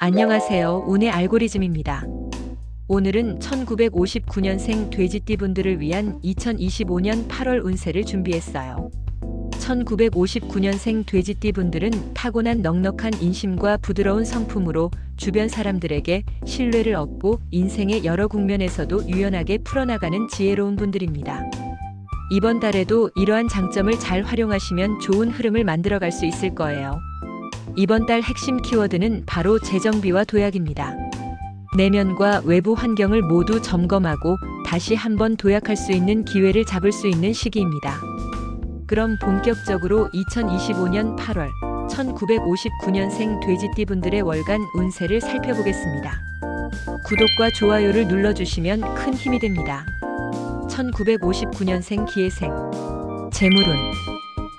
안녕하세요. 운의 알고리즘입니다. 오늘은 1959년생 돼지띠분들을 위한 2025년 8월 운세를 준비했어요. 1959년생 돼지띠분들은 타고난 넉넉한 인심과 부드러운 성품으로 주변 사람들에게 신뢰를 얻고 인생의 여러 국면에서도 유연하게 풀어나가는 지혜로운 분들입니다. 이번 달에도 이러한 장점을 잘 활용하시면 좋은 흐름을 만들어갈 수 있을 거예요. 이번 달 핵심 키워드는 바로 재정비와 도약입니다. 내면과 외부 환경을 모두 점검하고 다시 한번 도약할 수 있는 기회를 잡을 수 있는 시기입니다. 그럼 본격적으로 2025년 8월 1959년생 돼지띠분들의 월간 운세를 살펴보겠습니다. 구독과 좋아요를 눌러주시면 큰 힘이 됩니다. 1959년생 기해생 재물운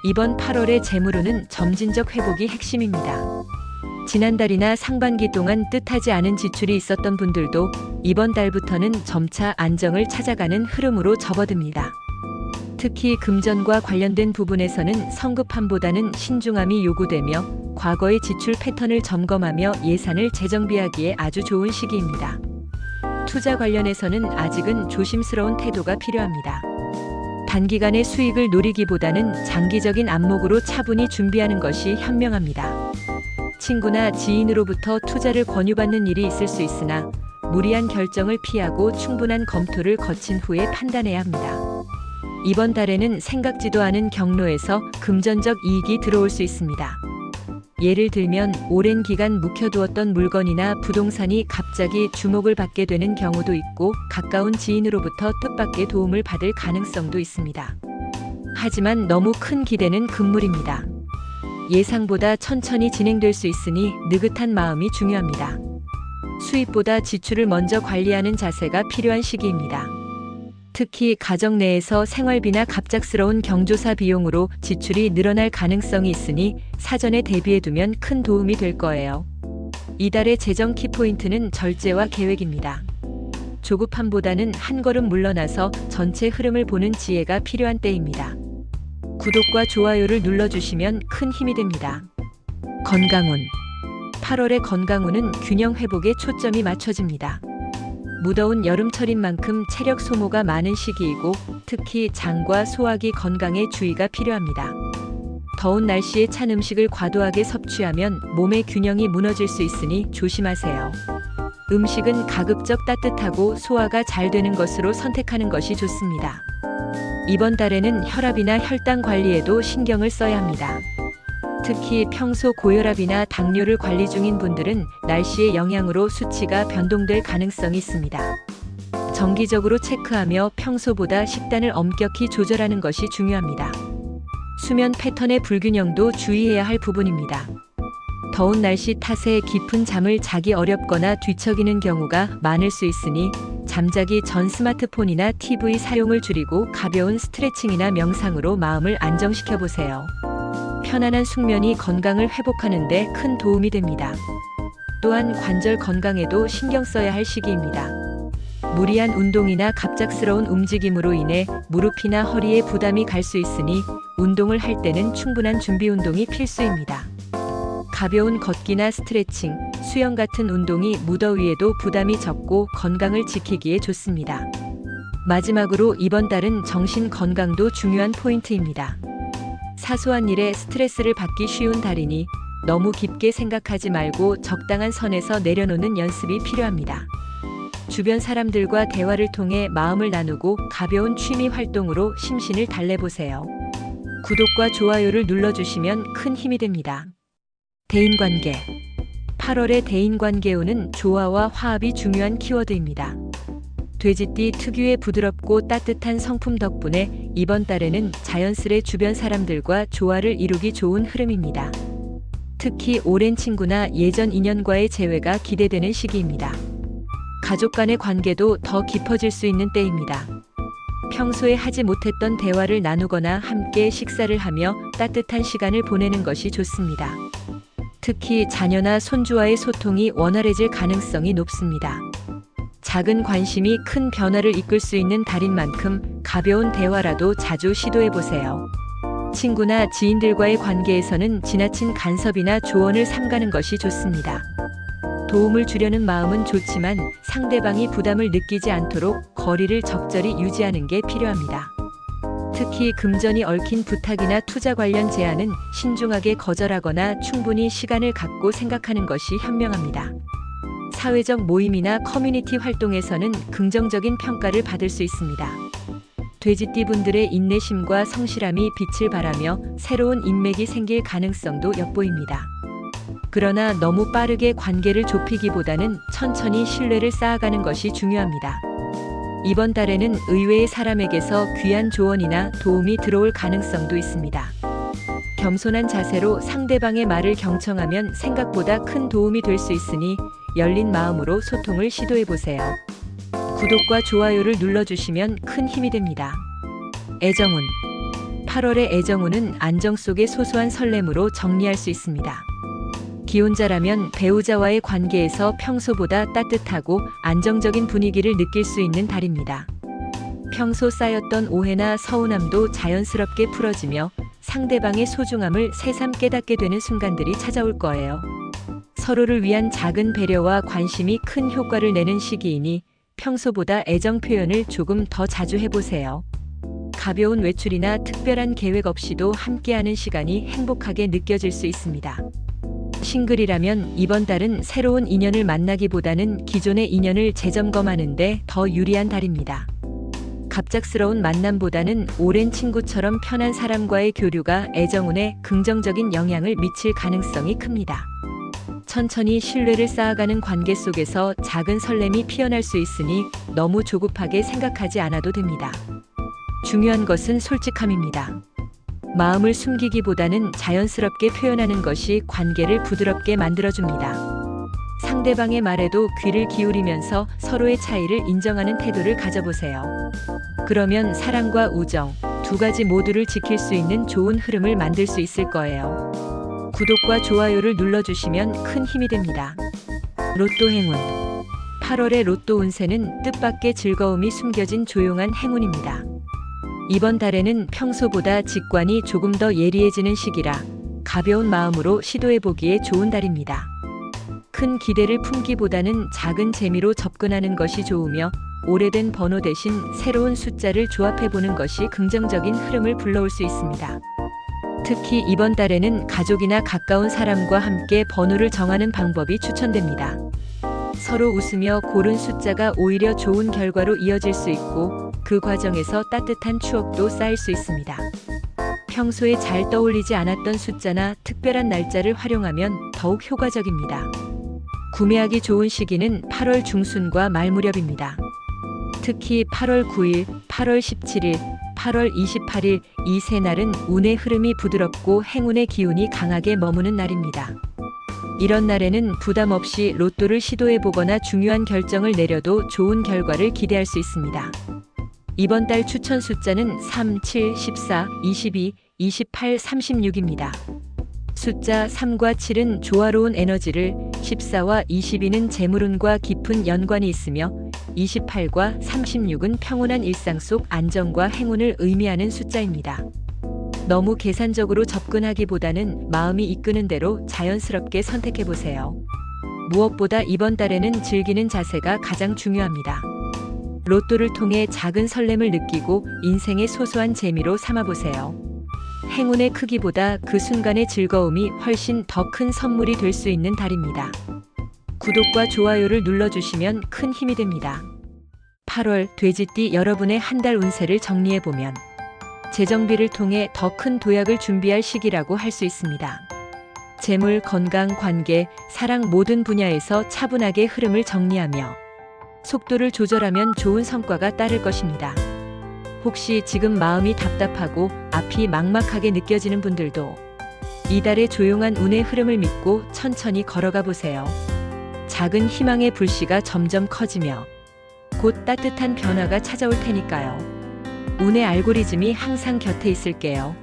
이번 8월의 재물운은 점진적 회복이 핵심입니다. 지난달이나 상반기 동안 뜻하지 않은 지출이 있었던 분들도 이번 달부터는 점차 안정을 찾아가는 흐름으로 접어듭니다. 특히 금전과 관련된 부분에서는 성급함보다는 신중함이 요구되며 과거의 지출 패턴을 점검하며 예산을 재정비하기에 아주 좋은 시기입니다. 투자 관련해서는 아직은 조심스러운 태도가 필요합니다. 단기간의 수익을 노리기보다는 장기적인 안목으로 차분히 준비하는 것이 현명합니다. 친구나 지인으로부터 투자를 권유받는 일이 있을 수 있으나 무리한 결정을 피하고 충분한 검토를 거친 후에 판단해야 합니다. 이번 달에는 생각지도 않은 경로에서 금전적 이익이 들어올 수 있습니다. 예를 들면 오랜 기간 묵혀두었던 물건이나 부동산이 갑자기 주목을 받게 되는 경우도 있고 가까운 지인으로부터 뜻밖의 도움을 받을 가능성도 있습니다. 하지만 너무 큰 기대는 금물입니다. 예상보다 천천히 진행될 수 있으니 느긋한 마음이 중요합니다. 수입보다 지출을 먼저 관리하는 자세가 필요한 시기입니다. 특히 가정 내에서 생활비나 갑작스러운 경조사 비용으로 지출이 늘어날 가능성이 있으니 사전에 대비해두면 큰 도움이 될 거예요. 이달의 재정 키포인트는 절제와 계획입니다. 조급함보다는 한 걸음 물러나서 전체 흐름을 보는 지혜가 필요한 때입니다. 구독과 좋아요를 눌러주시면 큰 힘이 됩니다. 건강운 8월의 건강운은 균형 회복에 초점이 맞춰집니다. 무더운 여름철인 만큼 체력 소모가 많은 시기이고 특히 장과 소화기 건강에 주의가 필요합니다. 더운 날씨에 찬 음식을 과도하게 섭취하면 몸의 균형이 무너질 수 있으니 조심하세요. 음식은 가급적 따뜻하고 소화가 잘 되는 것으로 선택하는 것이 좋습니다. 이번 달에는 혈압이나 혈당 관리에도 신경을 써야 합니다. 특히 평소 고혈압이나 당뇨를 관리 중인 분들은 날씨의 영향으로 수치가 변동될 가능성이 있습니다. 정기적으로 체크하며 평소보다 식단을 엄격히 조절하는 것이 중요합니다. 수면 패턴의 불균형도 주의해야 할 부분입니다. 더운 날씨 탓에 깊은 잠을 자기 어렵거나 뒤척이는 경우가 많을 수 있으니 잠자기 전 스마트폰이나 TV 사용을 줄이고 가벼운 스트레칭이나 명상으로 마음을 안정시켜 보세요. 편안한 숙면이 건강을 회복하는 데 큰 도움이 됩니다. 또한 관절 건강에도 신경 써야 할 시기입니다. 무리한 운동이나 갑작스러운 움직임으로 인해 무릎이나 허리에 부담이 갈 수 있으니 운동을 할 때는 충분한 준비 운동이 필수입니다. 가벼운 걷기나 스트레칭, 수영 같은 운동이 무더위에도 부담이 적고 건강을 지키기에 좋습니다. 마지막으로 이번 달은 정신 건강도 중요한 포인트입니다. 사소한 일에 스트레스를 받기 쉬운 달이니 너무 깊게 생각하지 말고 적당한 선에서 내려놓는 연습이 필요합니다. 주변 사람들과 대화를 통해 마음을 나누고 가벼운 취미 활동으로 심신을 달래보세요. 구독과 좋아요를 눌러주시면 큰 힘이 됩니다. 대인관계 8월의 대인관계운은 조화와 화합이 중요한 키워드입니다. 돼지띠 특유의 부드럽고 따뜻한 성품 덕분에 이번 달에는 자연스레 주변 사람들과 조화를 이루기 좋은 흐름입니다. 특히 오랜 친구나 예전 인연과의 재회가 기대되는 시기입니다. 가족 간의 관계도 더 깊어질 수 있는 때입니다. 평소에 하지 못했던 대화를 나누거나 함께 식사를 하며 따뜻한 시간을 보내는 것이 좋습니다. 특히 자녀나 손주와의 소통이 원활해질 가능성이 높습니다. 작은 관심이 큰 변화를 이끌 수 있는 달인 만큼 가벼운 대화라도 자주 시도해보세요. 친구나 지인들과의 관계에서는 지나친 간섭이나 조언을 삼가는 것이 좋습니다. 도움을 주려는 마음은 좋지만 상대방이 부담을 느끼지 않도록 거리를 적절히 유지하는 게 필요합니다. 특히 금전이 얽힌 부탁이나 투자 관련 제안은 신중하게 거절하거나 충분히 시간을 갖고 생각하는 것이 현명합니다. 사회적 모임이나 커뮤니티 활동에서는 긍정적인 평가를 받을 수 있습니다. 돼지띠 분들의 인내심과 성실함이 빛을 발하며 새로운 인맥이 생길 가능성도 엿보입니다. 그러나 너무 빠르게 관계를 좁히기보다는 천천히 신뢰를 쌓아가는 것이 중요합니다. 이번 달에는 의외의 사람에게서 귀한 조언이나 도움이 들어올 가능성도 있습니다. 겸손한 자세로 상대방의 말을 경청하면 생각보다 큰 도움이 될 수 있으니 열린 마음으로 소통을 시도해보세요. 구독과 좋아요를 눌러주시면 큰 힘이 됩니다. 애정운. 8월의 애정운은 안정 속의 소소한 설렘으로 정리할 수 있습니다. 기혼자라면 배우자와의 관계에서 평소보다 따뜻하고 안정적인 분위기를 느낄 수 있는 달입니다. 평소 쌓였던 오해나 서운함도 자연스럽게 풀어지며 상대방의 소중함을 새삼 깨닫게 되는 순간들이 찾아올 거예요. 서로를 위한 작은 배려와 관심이 큰 효과를 내는 시기이니 평소보다 애정 표현을 조금 더 자주 해보세요. 가벼운 외출이나 특별한 계획 없이도 함께하는 시간이 행복하게 느껴질 수 있습니다. 싱글이라면 이번 달은 새로운 인연을 만나기보다는 기존의 인연을 재점검하는 데 더 유리한 달입니다. 갑작스러운 만남보다는 오랜 친구처럼 편한 사람과의 교류가 애정운에 긍정적인 영향을 미칠 가능성이 큽니다. 천천히 신뢰를 쌓아가는 관계 속에서 작은 설렘이 피어날 수 있으니 너무 조급하게 생각하지 않아도 됩니다. 중요한 것은 솔직함입니다. 마음을 숨기기보다는 자연스럽게 표현하는 것이 관계를 부드럽게 만들어줍니다. 상대방의 말에도 귀를 기울이면서 서로의 차이를 인정하는 태도를 가져보세요. 그러면 사랑과 우정, 두 가지 모두를 지킬 수 있는 좋은 흐름을 만들 수 있을 거예요. 구독과 좋아요를 눌러주시면 큰 힘이 됩니다. 로또 행운. 8월의 로또 운세는 뜻밖의 즐거움이 숨겨진 조용한 행운입니다. 이번 달에는 평소보다 직관이 조금 더 예리해지는 시기라 가벼운 마음으로 시도해보기에 좋은 달입니다. 큰 기대를 품기보다는 작은 재미로 접근하는 것이 좋으며 오래된 번호 대신 새로운 숫자를 조합해보는 것이 긍정적인 흐름을 불러올 수 있습니다. 특히 이번 달에는 가족이나 가까운 사람과 함께 번호를 정하는 방법이 추천됩니다. 서로 웃으며 고른 숫자가 오히려 좋은 결과로 이어질 수 있고 그 과정에서 따뜻한 추억도 쌓일 수 있습니다. 평소에 잘 떠올리지 않았던 숫자나 특별한 날짜를 활용하면 더욱 효과적입니다. 구매하기 좋은 시기는 8월 중순과 말 무렵입니다. 특히 8월 9일, 8월 17일, 8월 28일 이 세 날은 운의 흐름이 부드럽고 행운의 기운이 강하게 머무는 날입니다. 이런 날에는 부담 없이 로또를 시도해보거나 중요한 결정을 내려도 좋은 결과를 기대할 수 있습니다. 이번 달 추천 숫자는 3, 7, 14, 22, 28, 36입니다. 숫자 3과 7은 조화로운 에너지를, 14와 22는 재물운과 깊은 연관이 있으며 28과 36은 평온한 일상 속 안정과 행운을 의미하는 숫자입니다. 너무 계산적으로 접근하기보다는 마음이 이끄는 대로 자연스럽게 선택해보세요. 무엇보다 이번 달에는 즐기는 자세가 가장 중요합니다. 로또를 통해 작은 설렘을 느끼고 인생의 소소한 재미로 삼아보세요. 행운의 크기보다 그 순간의 즐거움이 훨씬 더 큰 선물이 될 수 있는 달입니다. 구독과 좋아요를 눌러주시면 큰 힘이 됩니다. 8월 돼지띠 여러분의 한 달 운세를 정리해보면 재정비를 통해 더 큰 도약을 준비할 시기라고 할 수 있습니다. 재물, 건강, 관계, 사랑 모든 분야에서 차분하게 흐름을 정리하며 속도를 조절하면 좋은 성과가 따를 것입니다. 혹시 지금 마음이 답답하고 앞이 막막하게 느껴지는 분들도 이달의 조용한 운의 흐름을 믿고 천천히 걸어가 보세요. 작은 희망의 불씨가 점점 커지며 곧 따뜻한 변화가 찾아올 테니까요. 운의 알고리즘이 항상 곁에 있을게요.